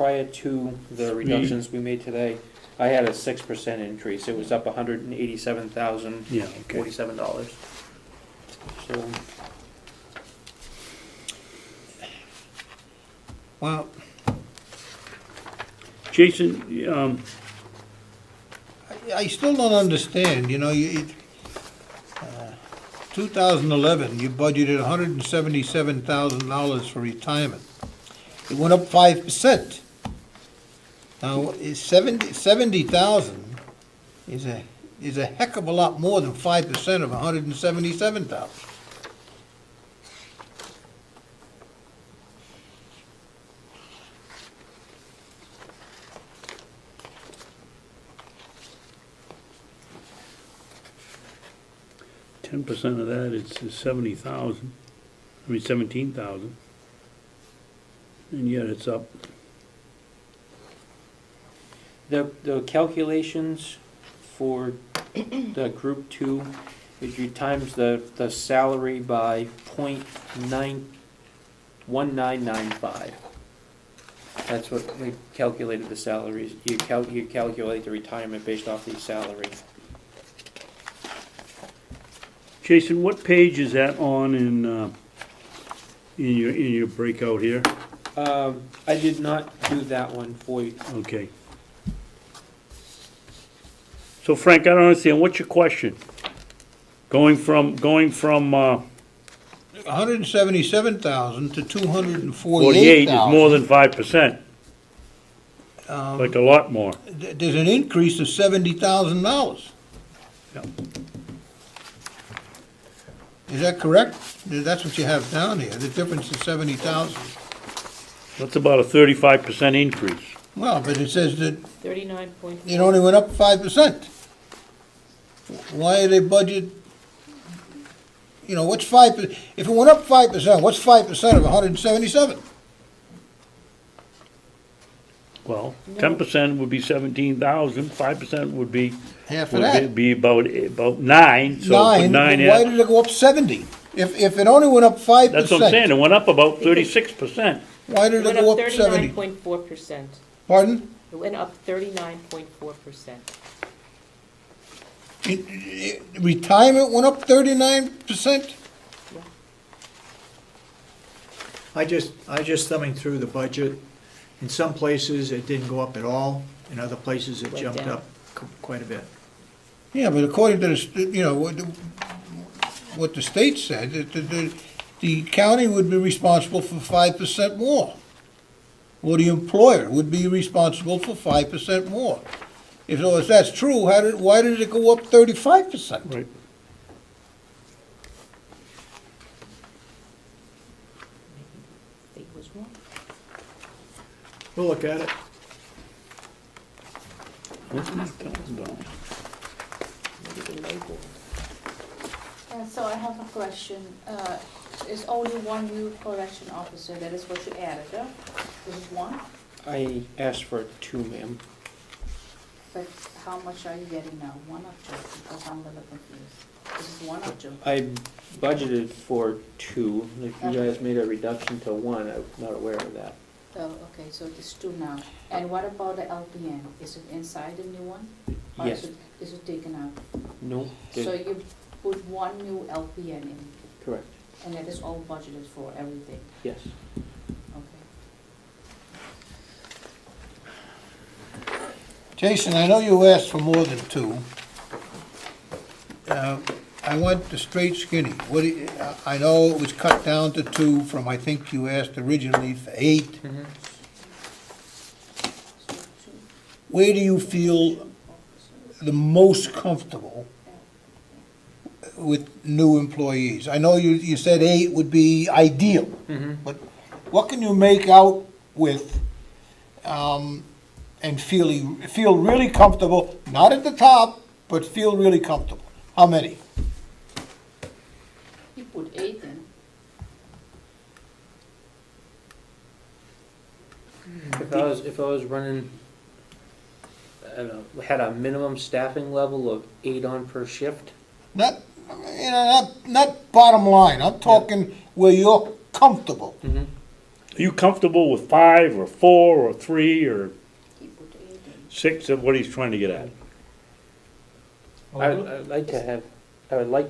prior to the reductions we made today, I had a 6% increase. It was up $187,047. Yeah, okay. So, Well, Jason, I still don't understand, 2011, you budgeted $177,000 for retirement. It went up 5%. Now, 70,000 is a heck of a lot more than 5% of 177,000. %10 of that is 70,000, 17,000. And yet it's up. the calculations for the group 2 is you times the salary by 0.1995. That's what we calculated the salaries. You calculate the retirement based off the salary. Jason, what page is that on in your breakout here? I did not do that one for you. Okay. So Frank, I don't understand, what's your question? Going from 177,000 to 48 248,000. is more than 5%, like a lot more. There's an increase of $70,000. Yeah. Is that correct? That's what you have down here. The difference is 70,000. That's about a 35% increase. Well, but it says that 39.4. it only went up 5%. Why did they budget? What's 5%? If it went up 5%, what's 5% of 177? Well, 10% would be 17,000, 5% would be, Half of that. would be about 9, so put 9, nine but why in. did it go up 70? If it only went up 5%. That's what I'm saying, it went up about 36%. Why did It it went go up up 70? 39.4%. Pardon? It went up 39.4%. Retirement went up 39%? I just thumbing through the budget. In some places, it didn't go up at all. In other places, it Went jumped down. up quite a bit. Yeah, but according to what the state said, the county would be responsible for 5% more. Or the employer would be responsible for 5% more. If that's true, why did it go up 35%? Right. It was wrong. We'll look at it. Maybe the label. So I have a question. Is only one new correction officer, that is what you added, huh? Is it one? I asked for 2, ma'am. But how much are you getting now? One or two? Because I'm a little confused. Is it one or two? I budgeted for 2. If you guys made a reduction to 1, I'm not aware of that. Oh, okay, so it's two now. And what about the LPN? Is it inside the new one? Or Yes. is it taken out? No, So you put one new LPN in, correct. and that is all budgeted for everything? Yes. Okay. Jason, I know you asked for more than 2. I want the straight skinny. I know it was cut down to 2 from, I think you asked originally for 8. Mm-hmm. Where do you feel the most comfortable with new employees? I know you said 8 would be ideal, Mm-hmm. but what can you make out with and feel really comfortable, not at the top, but feel really comfortable? How many? You put 8 in. If I was running, I don't know, had a minimum staffing level of 8 on per shift. Not bottom line. I'm talking where you're comfortable. Mm-hmm. Are you comfortable with 5 or 4 or 3 or He put 8 in. 6 of what he's trying to get at? I'd like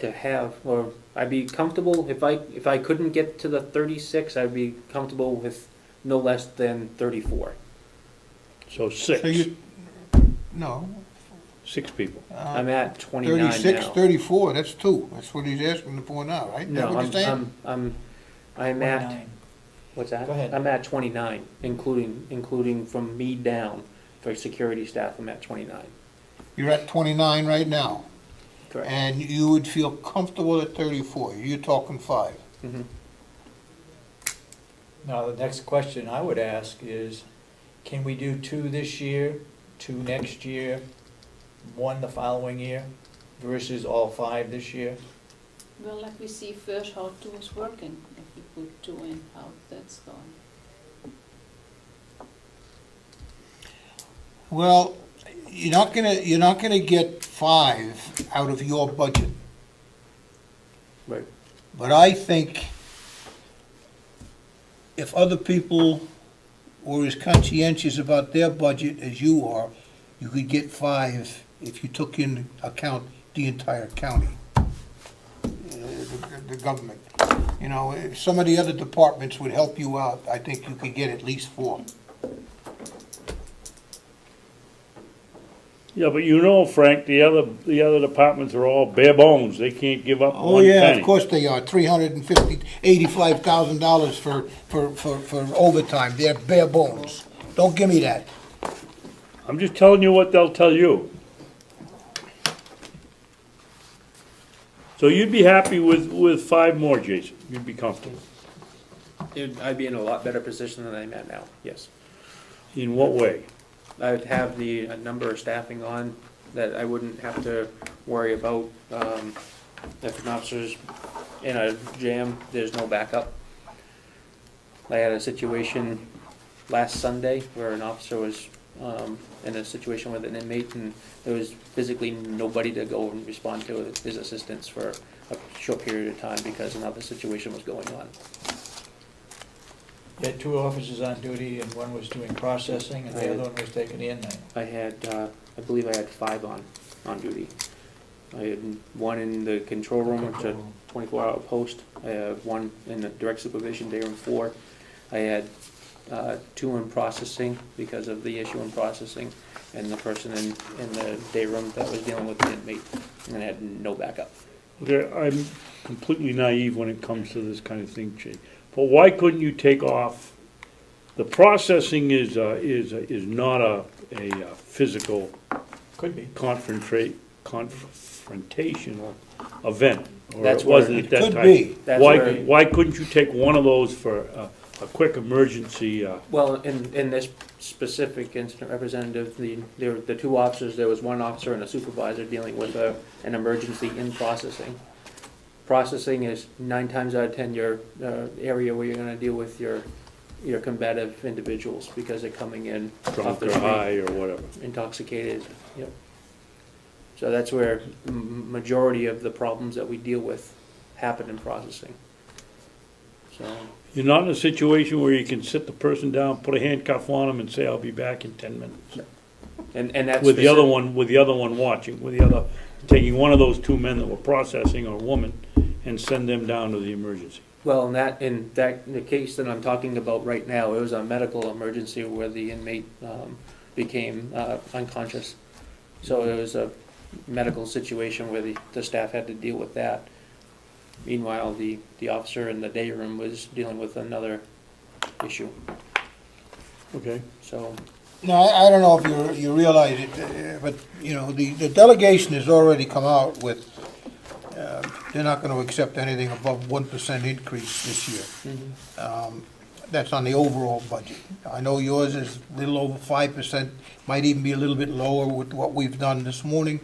to have, or I'd be comfortable, if I couldn't get to the 36, I'd be comfortable with no less than 34. So 6. So you, no, 6 people. I'm at 29 now. 36, 34, that's 2. That's what he's asking for now, right? Is that No, what you're saying? I'm at, 29. what's that? Go ahead. I'm at 29, including from me down for security staff, I'm at 29. You're at 29 right now, Correct. and you would feel comfortable at 34. You're talking 5. Mhm. Now, the next question I would ask is, can we do 2 this year, 2 next year, 1 the following year, versus all 5 this year? Well, let me see first how 2 is working, if we put 2 in, how that's going. Well, you're not gonna get 5 out of your budget. Right. But I think if other people were as conscientious about their budget as you are, you could get 5 if you took into account the entire county, the government. You know, if some of the other departments would help you out, I think you could get at least 4. Yeah, but you know, Frank, the other departments are all bare bones. They can't give up Oh, one yeah, penny. of course they are. $85,000 for overtime. They're bare bones. Don't give me that. I'm just telling you what they'll tell you. So you'd be happy with 5 more, Jason? You'd be comfortable? I'd be in a lot better position than I'm at now, yes. In what way? I would have the number of staffing on that I wouldn't have to worry about, if an officer's in a jam, there's no backup. I had a situation last Sunday where an officer was, in a situation with an inmate, and there was physically nobody to go and respond to his assistance for a short period of time because another situation was going on. You had 2 officers on duty, and 1 was doing processing, and the other one was taking the inmate. I had, I believe I had 5 on duty. I had 1 in the control room, which is a 24-hour post. I have 1 in the direct supervision, day room 4. I had 2 in processing because of the issue in processing, and the person in the day room that was dealing with the inmate, and I had no backup. Okay, I'm completely naive when it comes to this kind of thing, Jay. But why couldn't you take off, the processing is not a physical Could be. confrontational event, or That's it wasn't where- at that Could time. be. That's where- Why couldn't you take one of those for a quick emergency? Well, in this specific incident, Representative, the 2 officers, there was 1 officer and a supervisor dealing with an emergency in processing. Processing is 9 times out of 10 your area where you're gonna deal with your combative individuals because they're coming in off Drunk the or street, high or whatever. intoxicated, yep. So that's where majority of the problems that we deal with happen in processing. So, You're not in a situation where you can sit the person down, put a handcuff on them and say, I'll be back in 10 minutes. and that's With the other one watching, taking one of those 2 men that were processing, or a woman, and send them down to the emergency. Well, in the case that I'm talking about right now, it was a medical emergency where the inmate became unconscious. So it was a medical situation where the staff had to deal with that. Meanwhile, the officer in the day room was dealing with another issue. Okay. So, Now, I don't know if you realize it, but, you know, the delegation has already come out with, they're not gonna accept anything above 1% increase this year. That's on the overall budget. I know yours is a little over 5%, might even be a little bit lower with what we've done this morning.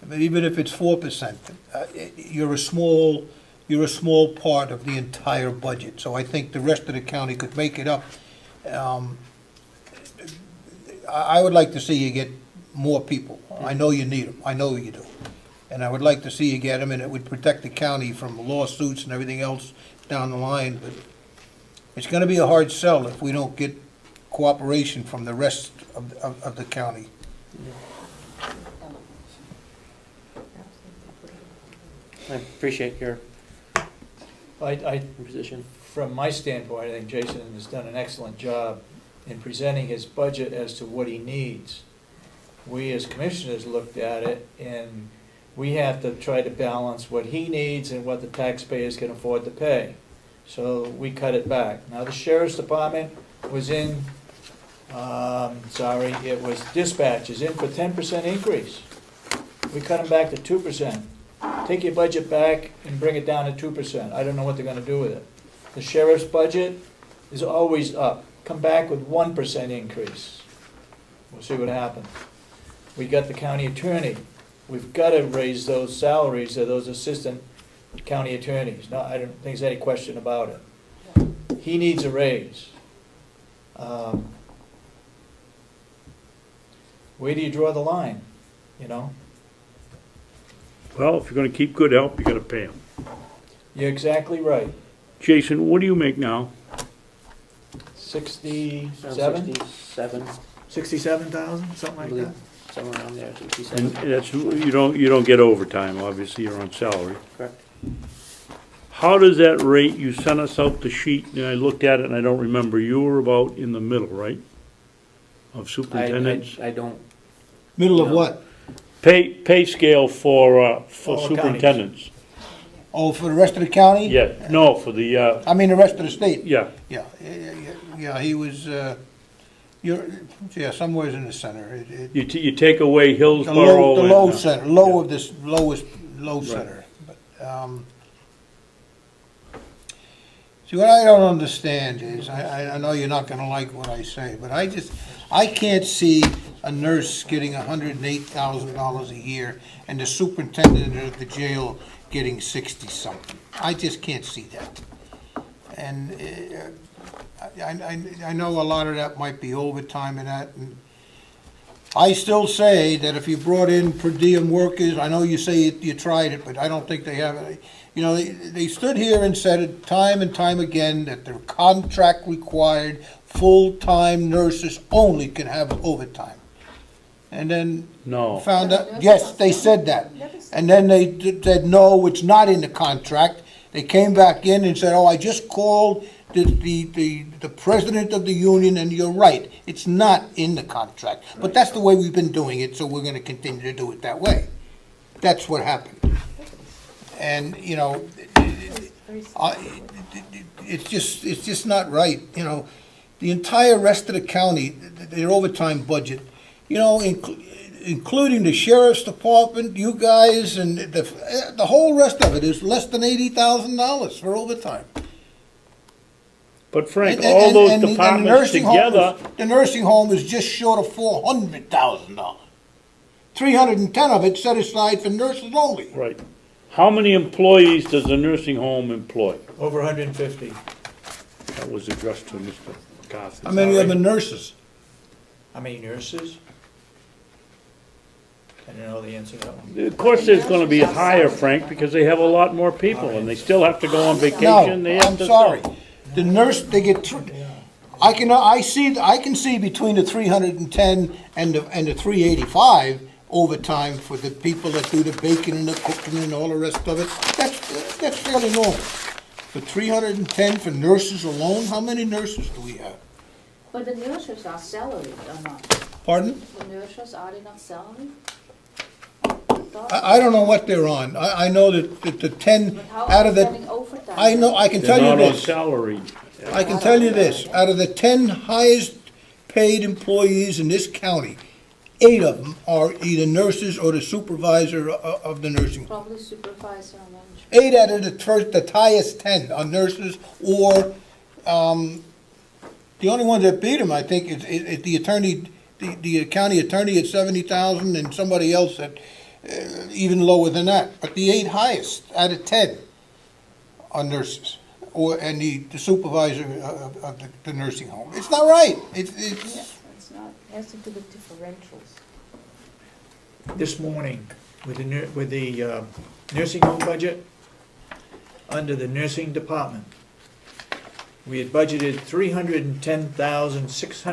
But even if it's 4%, you're a small part of the entire budget. So I think the rest of the county could make it up. I would like to see you get more people. I know you need them, I know you do. And I would like to see you get them, and it would protect the county from lawsuits and everything else down the line, but It's gonna be a hard sell if we don't get cooperation from the rest of the county. I appreciate your I, position. from my standpoint, I think Jason has done an excellent job in presenting his budget as to what he needs. We as commissioners looked at it, and we have to try to balance what he needs and what the taxpayers can afford to pay. So we cut it back. Now, the sheriff's department was in, it was dispatch is in for 10% increase. We cut them back to 2%. Take your budget back and bring it down to 2%. I don't know what they're gonna do with it. The sheriff's budget is always up. Come back with 1% increase. We'll see what happens. We got the county attorney. We've gotta raise those salaries of those assistant county attorneys. No, I don't think there's any question about it. He needs a raise. Where do you draw the line, you know? Well, if you're gonna keep good help, you gotta pay them. You're exactly right. Jason, what do you make now? 67? 67, 67,000, something I like believe, that? somewhere around there, And 67. that's, you don't get overtime, obviously, you're on salary. Correct. How does that rate, you sent us out the sheet, and I looked at it, and I don't remember, you were about in the middle, right? Of superintendents? I don't, Middle of No. what? Pay scale for All counties. superintendents. Oh, for the rest of the county? Yeah, no, for the, I mean, the rest of the state? yeah, Yeah, he was, somewhere's in the center. you take away The Hillsborough. low and, center, low of this, low center. But, see, what I don't understand is, I know you're not gonna like what I say, but I can't see a nurse getting $108,000 a year and the superintendent of the jail getting 60-something. I just can't see that. And I know a lot of that might be overtime and that, and I still say that if you brought in per diem workers, I know you say you tried it, but I don't think they have it. You know, they stood here and said it time and time again that their contract required full-time nurses only can have overtime. And then no, found out, yes, they said that. And then they said, no, it's not in the contract. They came back in and said, oh, I just called the president of the union, and you're right, it's not in the contract. But that's the way we've been doing it, so we're gonna continue to do it that way. That's what happened. And, you know, it's just not right, you know. The entire rest of the county, their overtime budget, you know, including the sheriff's department, you guys, and the whole rest of it is less than $80,000 for overtime. but Frank, And- all and- those and the departments nursing home together, the nursing home is just short of $400,000. 310 of it set aside for nurses only. right, how many employees does a nursing home employ? Over 150. That was addressed to Mr. McCarthy. How many of them are nurses? How many nurses? I don't know the answer to that one. Of course, there's gonna be higher, Frank, because they have a lot more people, and they still have to go on vacation, they No, have I'm to. sorry. The nurse, they get, I can see between the 310 and the 385 overtime for the people that do the baking and the cooking and all the rest of it. That's fairly normal. But 310 for nurses alone, how many nurses do we have? But the nurses are salaried or not? Pardon? The nurses, are they not salaried? I don't know what they're on. I know that the 10 But how out are of they the, getting overtime? I know, I can They're tell you not on this. salary. I can tell you this, out of the 10 highest paid employees in this county, 8 of them are either nurses or the supervisor of the nursing home. Probably supervisor and manager. 8 out of the highest 10 are nurses, or, the only one that beat them, I think, is the attorney, the county attorney at 70,000, and somebody else at, even lower than that. But the 8 highest out of 10 are nurses, and the supervisor of the nursing home. It's not right. Yeah, it's not, it has to do with differentials. This morning, with the nursing home budget, under the nursing department, We had budgeted $310,600.